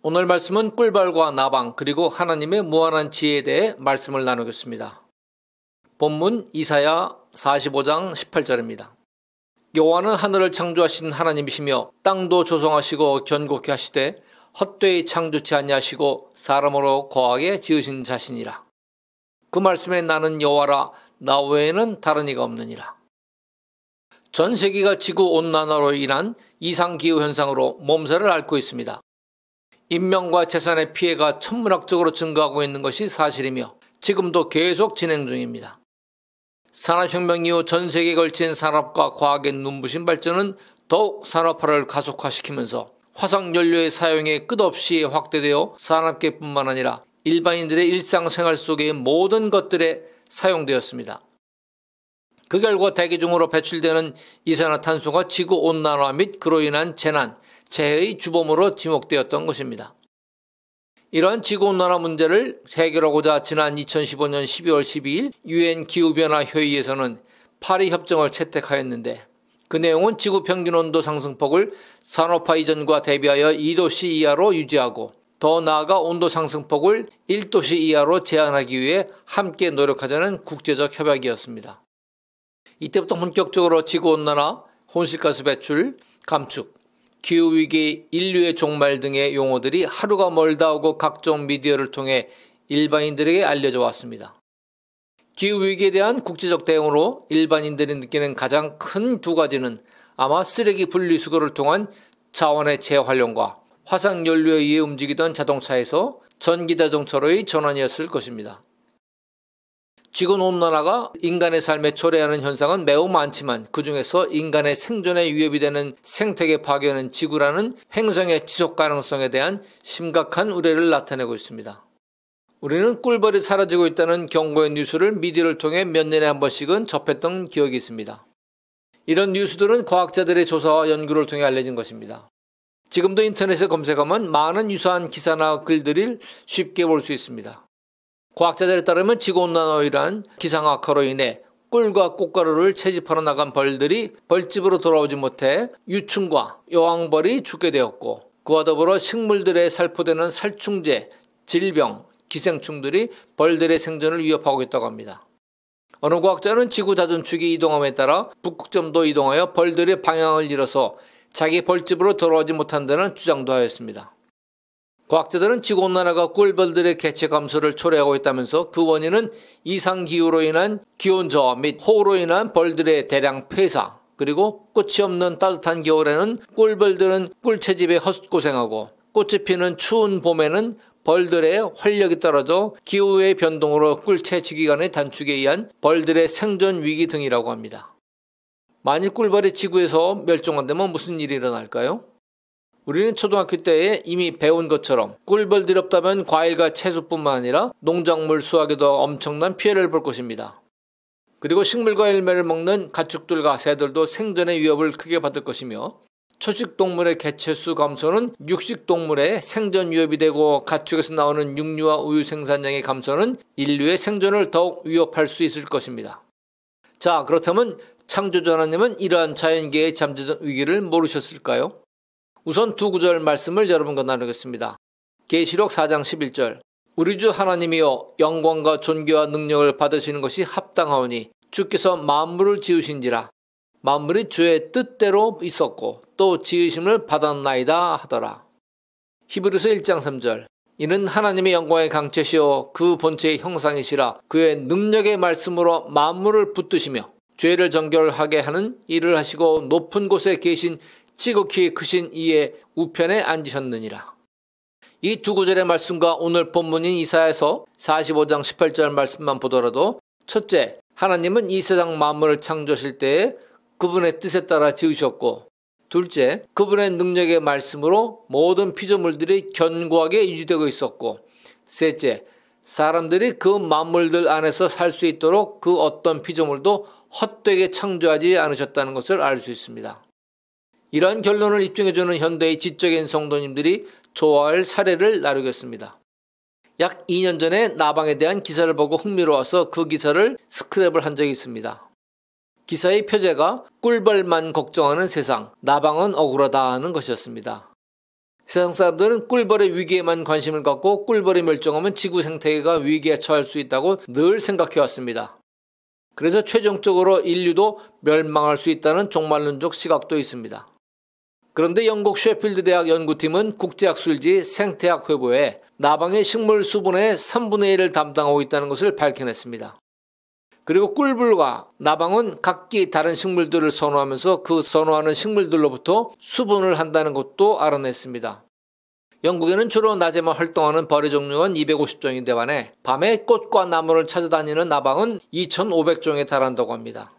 오늘 말씀은 꿀벌과 나방 그리고 하나님의 무한한 지혜에 대해 말씀을 나누겠습니다. 본문 이사야 45장 18절입니다. 여호와는 하늘을 창조하신 하나님이시며 땅도 조성하시고 견고케 하시되 헛되이 창조치 아니하시고 사람으로 거하게 지으신 자신이라. 그 말씀에 나는 여호와라 나 외에는 다른 이가 없느니라. 전 세계가 지구온난화로 인한 이상기후 현상으로 몸살을 앓고 있습니다. 인명과 재산의 피해가 천문학적으로 증가하고 있는 것이 사실이며 지금도 계속 진행 중입니다. 산업혁명 이후 전 세계에 걸친 산업과 과학의 눈부신 발전은 더욱 산업화를 가속화시키면서 화석연료의 사용이 끝없이 확대되어 산업계뿐만 아니라 일반인들의 일상생활 속의 모든 것들에 사용되었습니다. 그 결과 대기 중으로 배출되는 이산화탄소가 지구온난화 및 그로 인한 재난, 재해의 주범으로 지목되었던 것입니다. 이러한 지구온난화 문제를 해결하고자 지난 2015년 12월 12일 UN 기후변화 회의에서는 파리 협정을 채택하였는데 그 내용은 지구 평균 온도 상승폭을 산업화 이전과 대비하여 2도씨 이하로 유지하고 더 나아가 온도 상승폭을 1도씨 이하로 제한하기 위해 함께 노력하자는 국제적 협약이었습니다. 이때부터 본격적으로 지구온난화, 온실가스 배출, 감축, 기후위기, 인류의 종말 등의 용어들이 하루가 멀다 하고 각종 미디어를 통해 일반인들에게 알려져 왔습니다. 기후위기에 대한 국제적 대응으로 일반인들이 느끼는 가장 큰 두 가지는 아마 쓰레기 분리수거를 통한 자원의 재활용과 화석연료에 의해 움직이던 자동차에서 전기자동차로의 전환이었을 것입니다. 지구온난화가 인간의 삶에 초래하는 현상은 매우 많지만 그 중에서 인간의 생존에 위협이 되는 생태계 파괴는 지구라는 행성의 지속 가능성에 대한 심각한 우려를 나타내고 있습니다. 우리는 꿀벌이 사라지고 있다는 경고의 뉴스를 미디어를 통해 몇 년에 한 번씩은 접했던 기억이 있습니다. 이런 뉴스들은 과학자들의 조사와 연구를 통해 알려진 것입니다. 지금도 인터넷에 검색하면 많은 유사한 기사나 글들을 쉽게 볼 수 있습니다. 과학자들에 따르면 지구온난화로 인한 기상악화로 인해 꿀과 꽃가루를 채집하러 나간 벌들이 벌집으로 돌아오지 못해 유충과 여왕벌이 죽게 되었고 그와 더불어 식물들에 살포되는 살충제, 질병, 기생충들이 벌들의 생존을 위협하고 있다고 합니다. 어느 과학자는 지구 자전축이 이동함에 따라 북극점도 이동하여 벌들의 방향을 잃어서 자기 벌집으로 돌아오지 못한다는 주장도 하였습니다. 과학자들은 지구온난화가 꿀벌들의 개체 감소를 초래하고 있다면서 그 원인은 이상기후로 인한 기온 저하 및 호우로 인한 벌들의 대량 폐사 그리고 꽃이 없는 따뜻한 겨울에는 꿀벌들은 꿀채집에 헛고생하고 꽃이 피는 추운 봄에는 벌들의 활력이 떨어져 기후의 변동으로 꿀채 기간의 단축에 의한 벌들의 생존 위기 등이라고 합니다. 만일 꿀벌이 지구에서 멸종한다면 무슨 일이 일어날까요? 우리는 초등학교 때에 이미 배운 것처럼 꿀벌들이 없다면 과일과 채소뿐만 아니라 농작물 수확에도 엄청난 피해를 볼 것입니다. 그리고 식물과 열매를 먹는 가축들과 새들도 생존의 위협을 크게 받을 것이며 초식동물의 개체수 감소는 육식동물의 생존 위협이 되고 가축에서 나오는 육류와 우유 생산량의 감소는 인류의 생존을 더욱 위협할 수 있을 것입니다. 자, 그렇다면 창조주 하나님은 이러한 자연계의 잠재적 위기를 모르셨을까요? 우선 두 구절 말씀을 여러분과 나누겠습니다. 계시록 4장 11절 우리 주 하나님이여 영광과 존귀와 능력을 받으시는 것이 합당하오니 주께서 만물을 지으신지라 만물이 주의 뜻대로 있었고 또 지으심을 받았나이다 하더라. 히브리서 1장 3절 이는 하나님의 영광의 강체시오 그 본체의 형상이시라 그의 능력의 말씀으로 만물을 붙드시며 죄를 정결하게 하는 일을 하시고 높은 곳에 계신 지극히 크신 이의 우편에 앉으셨느니라. 이 두 구절의 말씀과 오늘 본문인 이사야서 45장 18절 말씀만 보더라도 첫째, 하나님은 이 세상 만물을 창조하실 때에 그분의 뜻에 따라 지으셨고 둘째, 그분의 능력의 말씀으로 모든 피조물들이 견고하게 유지되고 있었고 셋째, 사람들이 그 만물들 안에서 살 수 있도록 그 어떤 피조물도 헛되게 창조하지 않으셨다는 것을 알 수 있습니다. 이러한 결론을 입증해주는 현대의 지적인 성도님들이 좋아할 사례를 나누겠습니다. 약 2년 전에 나방에 대한 기사를 보고 흥미로워서 그 기사를 스크랩을 한 적이 있습니다. 기사의 표제가 꿀벌만 걱정하는 세상, 나방은 억울하다 하는 것이었습니다. 세상 사람들은 꿀벌의 위기에만 관심을 갖고 꿀벌이 멸종하면 지구 생태계가 위기에 처할 수 있다고 늘 생각해왔습니다. 그래서 최종적으로 인류도 멸망할 수 있다는 종말론적 시각도 있습니다. 그런데 영국 셰필드 대학 연구팀은 국제학술지 생태학 회보에 나방의 식물 수분의 3분의 1을 담당하고 있다는 것을 밝혀냈습니다. 그리고 꿀벌과 나방은 각기 다른 식물들을 선호하면서 그 선호하는 식물들로부터 수분을 한다는 것도 알아냈습니다. 영국에는 주로 낮에만 활동하는 벌의 종류가 250종인데 반해 밤에 꽃과 나무를 찾아다니는 나방은 2,500종에 달한다고 합니다.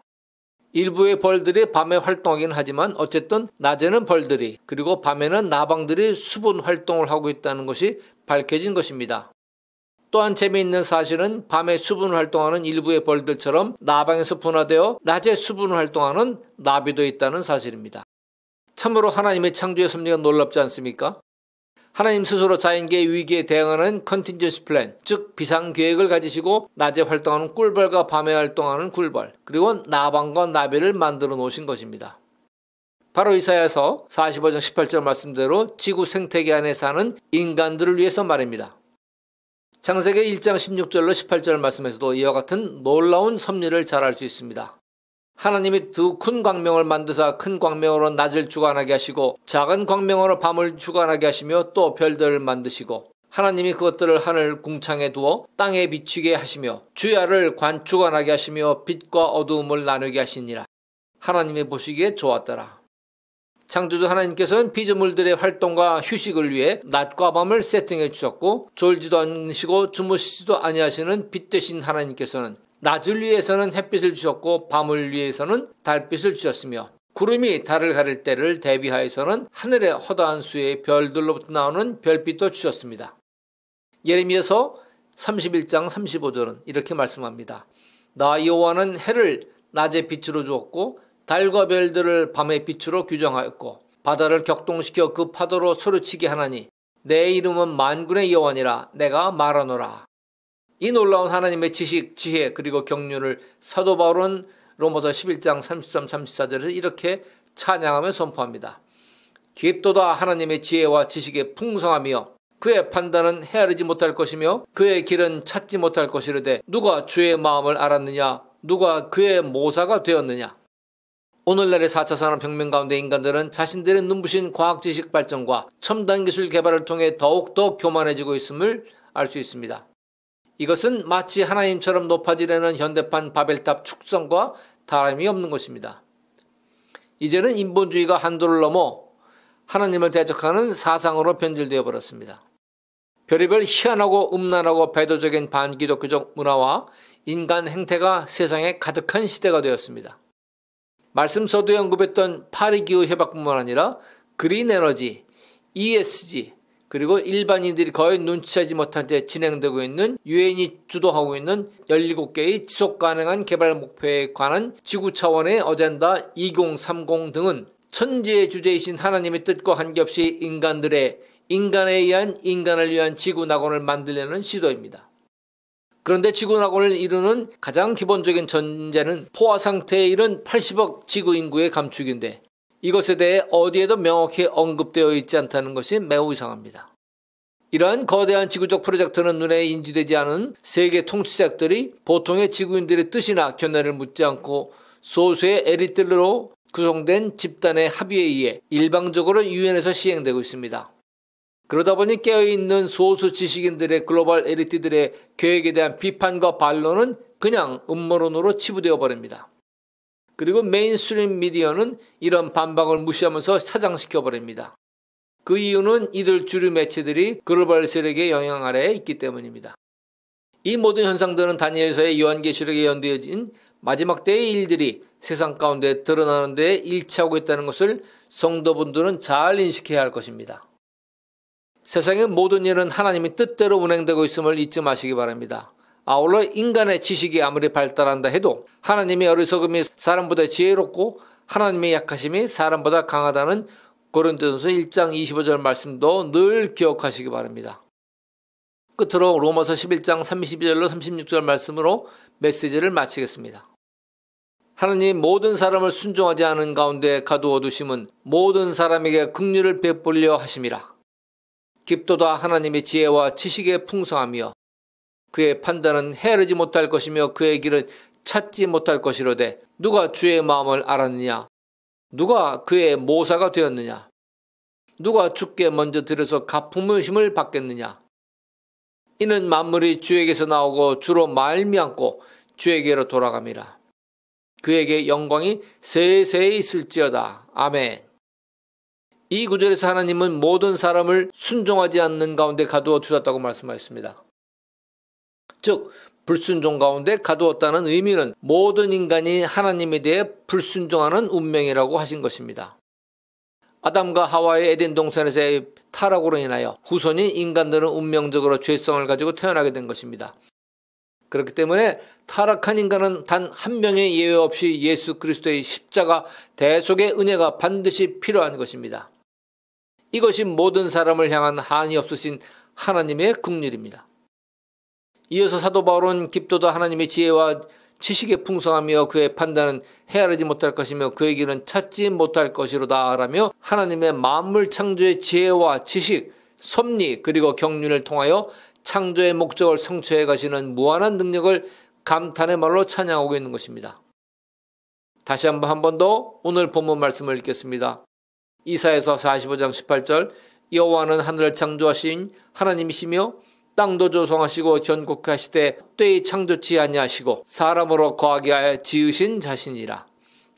일부의 벌들이 밤에 활동하긴 하지만 어쨌든 낮에는 벌들이 그리고 밤에는 나방들이 수분 활동을 하고 있다는 것이 밝혀진 것입니다. 또한 재미있는 사실은 밤에 수분 활동하는 일부의 벌들처럼 나방에서 분화되어 낮에 수분 활동하는 나비도 있다는 사실입니다. 참으로 하나님의 창조의 섭리가 놀랍지 않습니까? 하나님 스스로 자연계의 위기에 대응하는 컨틴전시 플랜, 즉 비상계획을 가지시고 낮에 활동하는 꿀벌과 밤에 활동하는 꿀벌, 그리고 나방과 나비를 만들어 놓으신 것입니다. 바로 이사야서 45장 18절 말씀대로 지구 생태계 안에 사는 인간들을 위해서 말입니다. 창세기 1장 16절로 18절 말씀에서도 이와 같은 놀라운 섭리를 잘 알 수 있습니다. 하나님이 두 큰 광명을 만드사 큰 광명으로 낮을 주관하게 하시고 작은 광명으로 밤을 주관하게 하시며 또 별들을 만드시고 하나님이 그것들을 하늘 궁창에 두어 땅에 비추게 하시며 주야를 주관하게 하시며 빛과 어두움을 나누게 하시니라. 하나님이 보시기에 좋았더라. 창조주 하나님께서는 피조물들의 활동과 휴식을 위해 낮과 밤을 세팅해 주셨고 졸지도 않으시고 주무시지도 아니하시는 빛 되신 하나님께서는 낮을 위해서는 햇빛을 주셨고 밤을 위해서는 달빛을 주셨으며 구름이 달을 가릴 때를 대비하여서는 하늘의 허다한 수의 별들로부터 나오는 별빛도 주셨습니다. 예레미야서 31장 35절은 이렇게 말씀합니다. 나 여호와는 해를 낮에 빛으로 주었고 달과 별들을 밤의 빛으로 규정하였고 바다를 격동시켜 그 파도로 소리치게 하나니 내 이름은 만군의 여호와니라 내가 말하노라. 이 놀라운 하나님의 지식, 지혜 그리고 경륜을 사도 바울은 로마서 11장 33, 34절에서 이렇게 찬양하며 선포합니다. 깊도다 하나님의 지혜와 지식의 풍성하며 그의 판단은 헤아리지 못할 것이며 그의 길은 찾지 못할 것이르되 누가 주의 마음을 알았느냐 누가 그의 모사가 되었느냐. 오늘날의 4차 산업혁명 가운데 인간들은 자신들의 눈부신 과학지식 발전과 첨단 기술 개발을 통해 더욱더 교만해지고 있음을 알 수 있습니다. 이것은 마치 하나님처럼 높아지려는 현대판 바벨탑 축성과 다름이 없는 것입니다. 이제는 인본주의가 한도를 넘어 하나님을 대적하는 사상으로 변질되어 버렸습니다. 별의별 희한하고 음란하고 배도적인 반기독교적 문화와 인간 행태가 세상에 가득한 시대가 되었습니다. 말씀 서두에 언급했던 파리기후 협약뿐만 아니라 그린 에너지, ESG, 그리고 일반인들이 거의 눈치채지 못한 채 진행되고 있는 유엔이 주도하고 있는 17개의 지속가능한 개발 목표에 관한 지구 차원의 어젠다 2030 등은 천지의 주제이신 하나님의 뜻과 관계없이 인간에 의한 인간을 위한 지구 낙원을 만들려는 시도입니다. 그런데 지구 낙원을 이루는 가장 기본적인 전제는 포화 상태에 이른 80억 지구 인구의 감축인데 이것에 대해 어디에도 명확히 언급되어 있지 않다는 것이 매우 이상합니다. 이러한 거대한 지구적 프로젝트는 눈에 인지되지 않은 세계 통치자들이 보통의 지구인들의 뜻이나 견해를 묻지 않고 소수의 엘리트로 구성된 집단의 합의에 의해 일방적으로 유엔에서 시행되고 있습니다. 그러다 보니 깨어있는 소수 지식인들의 글로벌 엘리트들의 계획에 대한 비판과 반론은 그냥 음모론으로 치부되어 버립니다. 그리고 메인스트림 미디어는 이런 반박을 무시하면서 사장시켜 버립니다. 그 이유는 이들 주류 매체들이 글로벌 세력의 영향 아래에 있기 때문입니다. 이 모든 현상들은 다니엘서의 요한계시록에 연대어진 마지막 때의 일들이 세상 가운데 드러나는 데 일치하고 있다는 것을 성도분들은 잘 인식해야 할 것입니다. 세상의 모든 일은 하나님의 뜻대로 운행되고 있음을 잊지 마시기 바랍니다. 아울러 인간의 지식이 아무리 발달한다 해도 하나님의 어리석음이 사람보다 지혜롭고 하나님의 약하심이 사람보다 강하다는 고린도전서 1장 25절 말씀도 늘 기억하시기 바랍니다. 끝으로 로마서 11장 32절로 36절 말씀으로 메시지를 마치겠습니다. 하나님 모든 사람을 순종하지 않은 가운데 가두어 두심은 모든 사람에게 긍휼을 베풀려 하심이라. 깊도다 하나님의 지혜와 지식의 풍성하며 그의 판단은 헤아리지 못할 것이며 그의 길은 찾지 못할 것이로되 누가 주의 마음을 알았느냐? 누가 그의 모사가 되었느냐? 누가 주께 먼저 들여서 가품을 받겠느냐? 이는 만물이 주에게서 나오고 주로 말미암고 주에게로 돌아감이라. 그에게 영광이 세세히 있을지어다. 아멘. 이 구절에서 하나님은 모든 사람을 순종하지 않는 가운데 가두어 두셨다고 말씀하셨습니다. 즉 불순종 가운데 가두었다는 의미는 모든 인간이 하나님에 대해 불순종하는 운명이라고 하신 것입니다. 아담과 하와의 에덴 동산에서의 타락으로 인하여 후손인 인간들은 운명적으로 죄성을 가지고 태어나게 된 것입니다. 그렇기 때문에 타락한 인간은 단 한 명의 예외 없이 예수 그리스도의 십자가 대속의 은혜가 반드시 필요한 것입니다. 이것이 모든 사람을 향한 한이 없으신 하나님의 긍휼입니다. 이어서 사도 바울은 깊도다 하나님의 지혜와 지식의 풍성하며 그의 판단은 헤아리지 못할 것이며 그의 길은 찾지 못할 것이로다 라며 하나님의 만물 창조의 지혜와 지식, 섭리 그리고 경륜을 통하여 창조의 목적을 성취해 가시는 무한한 능력을 감탄의 말로 찬양하고 있는 것입니다. 다시 한 번 더 오늘 본문 말씀을 읽겠습니다. 이사야서 45장 18절 여호와는 하늘을 창조하신 하나님이시며 땅도 조성하시고 견고케 하시되 헛되이 창조치 아니하시고 사람으로 거하게 하여 지으신 자신이라.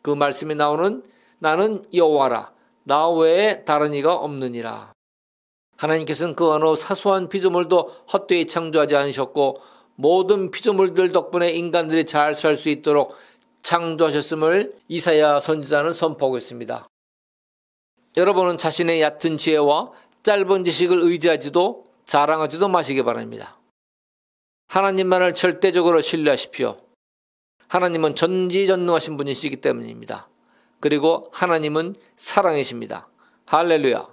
그 말씀이 나오는 나는 여호와라 나 외에 다른 이가 없느니라. 하나님께서는 그 어느 사소한 피조물도 헛되이 창조하지 않으셨고 모든 피조물들 덕분에 인간들이 잘 살 수 있도록 창조하셨음을 이사야 선지자는 선포하고 있습니다. 여러분은 자신의 얕은 지혜와 짧은 지식을 의지하지도 자랑하지도 마시기 바랍니다. 하나님만을 절대적으로 신뢰하십시오. 하나님은 전지전능하신 분이시기 때문입니다. 그리고 하나님은 사랑이십니다. 할렐루야.